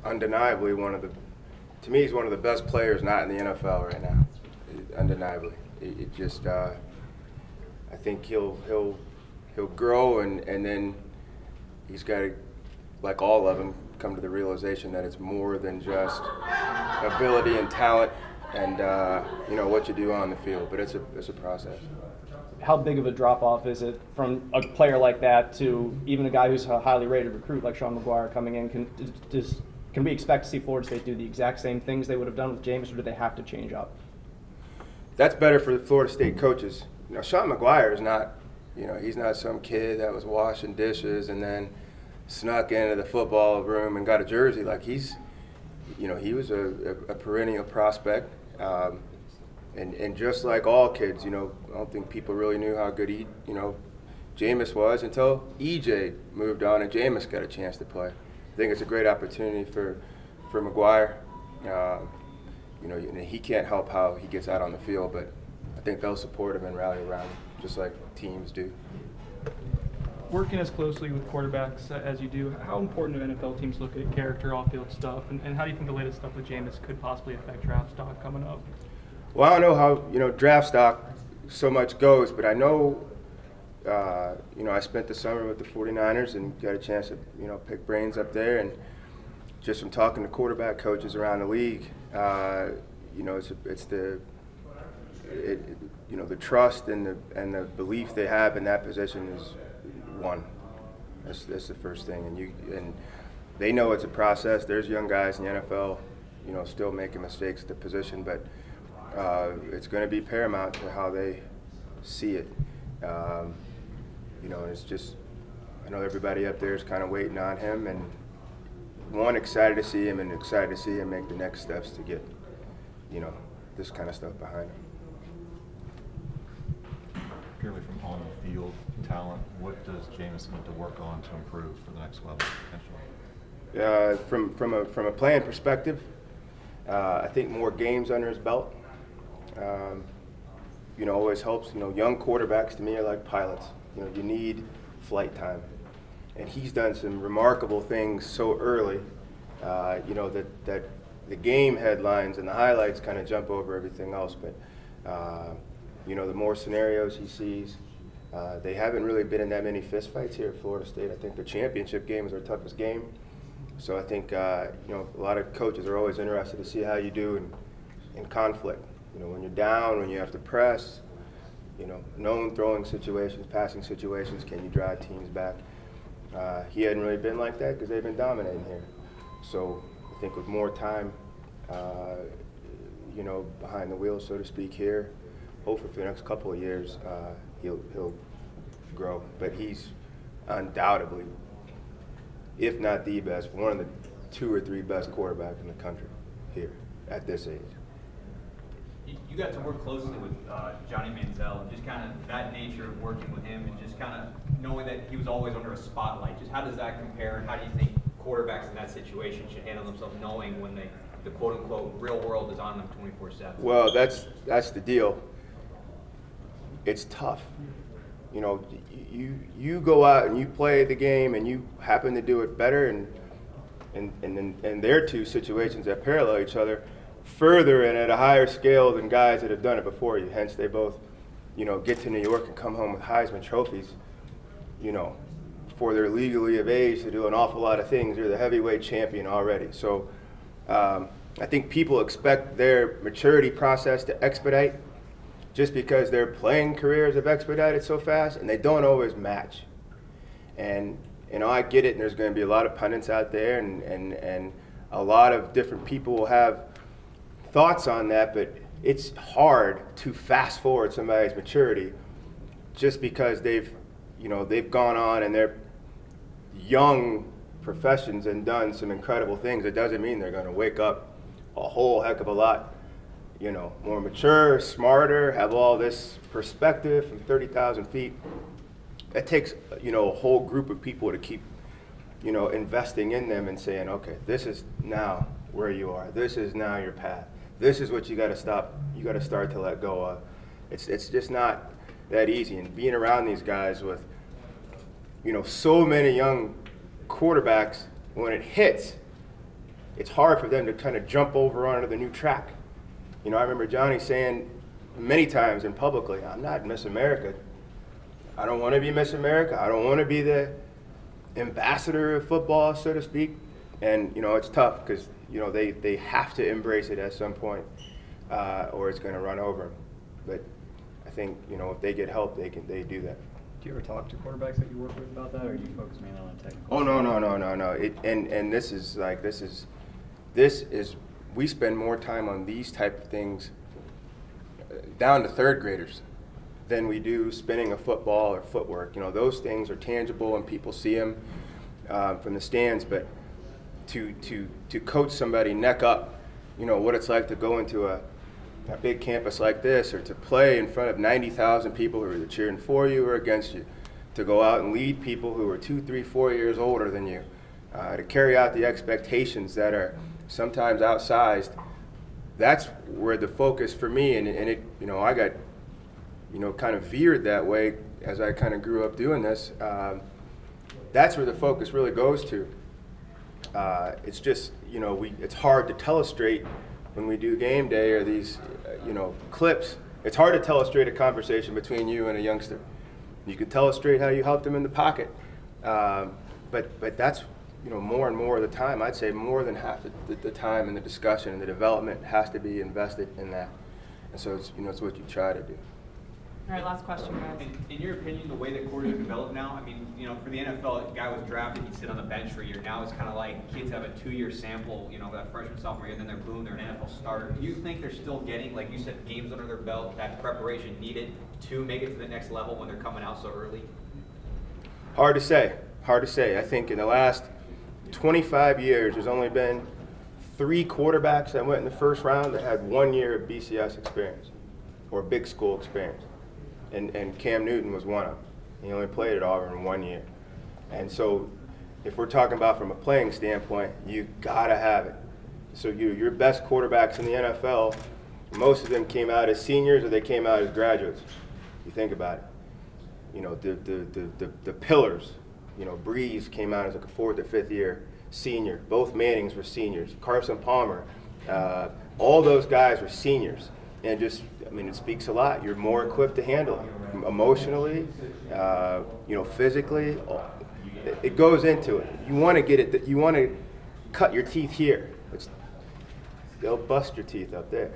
Undeniably to me, he's one of the best players not in the NFL right now. Undeniably. It just, I think he'll grow and then he's got to, like all of them, come to the realization that it's more than just ability and talent and what you do on the field. But it's a process. How big of a drop-off is it from a player like that to even a guy who's a highly rated recruit like Sean McGuire coming in? Can we expect to see Florida State do the exact same things they would have done with Jameis, or do they have to change up? That's better for the Florida State coaches. Sean McGuire is not, he's not some kid that was washing dishes and then snuck into the football room and got a jersey. Like he was a perennial prospect. And just like all kids, I don't think people really knew how good Jameis was until EJ moved on and Jameis got a chance to play. I think it's a great opportunity for McGuire. He can't help how he gets out on the field, but I think they'll support him and rally around him, just like teams do. Working as closely with quarterbacks as you do, how important do NFL teams look at character, off-field stuff, and how do you think the latest stuff with Jameis could possibly affect draft stock coming up? Well, I don't know how draft stock so much goes, but I know I spent the summer with the 49ers and got a chance to pick brains up there, and just from talking to quarterback coaches around the league, it's the trust and the belief they have in that position is one. That's the first thing, and they know it's a process. There's young guys in the NFL, still making mistakes at the position, but it's going to be paramount to how they see it. And it's just, I know everybody up there is kind of waiting on him, and excited to see him and excited to see him make the next steps to get, this kind of stuff behind him. Purely from on the field talent, what does Jameis need to work on to improve for the next level potentially? From a playing perspective, I think more games under his belt. Always helps. Young quarterbacks to me are like pilots. You need flight time, and he's done some remarkable things so early. That the game headlines and the highlights kind of jump over everything else. But the more scenarios he sees, they haven't really been in that many fistfights here at Florida State. I think the championship game is our toughest game. So I think a lot of coaches are always interested to see how you do in conflict. When you're down, when you have to press, known throwing situations, passing situations, can you drive teams back? He hadn't really been like that because they've been dominating here. So I think with more time, behind the wheel, so to speak, here, hopefully for the next couple of years, he'll grow. But he's undoubtedly, if not the best, one of the 2 or 3 best quarterbacks in the country here at this age. You got to work closely with Johnny Manziel, and just kind of that nature of working with him and just kind of knowing that he was always under a spotlight. Just how does that compare, and how do you think quarterbacks in that situation should handle themselves knowing when the quote-unquote real world is on them 24/7? Well, that's the deal. It's tough. You go out and you play the game and you happen to do it better, and there are 2 situations that parallel each other further and at a higher scale than guys that have done it before you. Hence, they both, get to New York and come home with Heisman trophies, before they're legally of age to do an awful lot of things. You're the heavyweight champion already. So I think people expect their maturity process to expedite just because their playing careers have expedited so fast, and they don't always match. And, I get it, and there's going to be a lot of pundits out there, and a lot of different people will have thoughts on that, but it's hard to fast forward somebody's maturity just because they've gone on in their young professions and done some incredible things. It doesn't mean they're going to wake up a whole heck of a lot, more mature, smarter, have all this perspective from 30,000 feet. It takes, a whole group of people to keep, investing in them and saying, okay, this is now where you are. This is now your path. This is what you got to stop. You got to start to let go of. It's just not that easy. And being around these guys with, so many young quarterbacks, when it hits, it's hard for them to kind of jump over onto the new track. You know, I remember Johnny saying many times and publicly, I'm not Miss America. I don't want to be Miss America. I don't want to be the ambassador of football, so to speak. And, you know, it's tough because, you know, they have to embrace it at some point or it's going to run over them. But I think, you know, if they get help, they do that. Do you ever talk to quarterbacks that you work with about that, or do you focus mainly on the technical? Oh, no. And this is we spend more time on these type of things down to third graders than we do spinning a football or footwork. You know, those things are tangible and people see them from the stands. But to coach somebody neck up, you know, what it's like to go into a big campus like this, or to play in front of 90,000 people who are either cheering for you or against you, to go out and lead people who are 2, 3, 4 years older than you, to carry out the expectations that are sometimes outsized. That's where the focus for me, and it, you know, I got, you know, kind of veered that way as I kind of grew up doing this. That's where the focus really goes to. It's just, you know, it's hard to tell us straight when we do game day or these, you know, clips. It's hard to tell a straight a conversation between you and a youngster. You can tell us straight how you helped them in the pocket, but that's, you know, more and more of the time. I'd say more than half the time in the discussion and the development has to be invested in that. And so it's, you know, it's what you try to do. All right, last question, guys. In your opinion, the way that quarterbacks develop now, I mean, you know, for the NFL, a guy was drafted, he'd sit on the bench for a year. Now it's kind of like kids have a 2-year sample, you know, that freshman, sophomore year, and then they're boom, they're an NFL starter. Do you think they're still getting, like you said, games under their belt, that preparation needed to make it to the next level when they're coming out so early? Hard to say. Hard to say. I think in the last 25 years, there's only been 3 quarterbacks that went in the first round that had 1 year of BCS experience or big school experience. And Cam Newton was one of them. He only played at Auburn 1 year. And so if we're talking about from a playing standpoint, you gotta have it. So your best quarterbacks in the NFL, most of them came out as seniors or they came out as graduates. You think about it. You know, the pillars, you know, Breeze came out as like a 4th or 5th year senior. Both Mannings were seniors. Carson Palmer, all those guys were seniors. And just, I mean, it speaks a lot. You're more equipped to handle it emotionally, you know, physically. It goes into it. You want to get it. You want to cut your teeth here. They'll bust your teeth up there.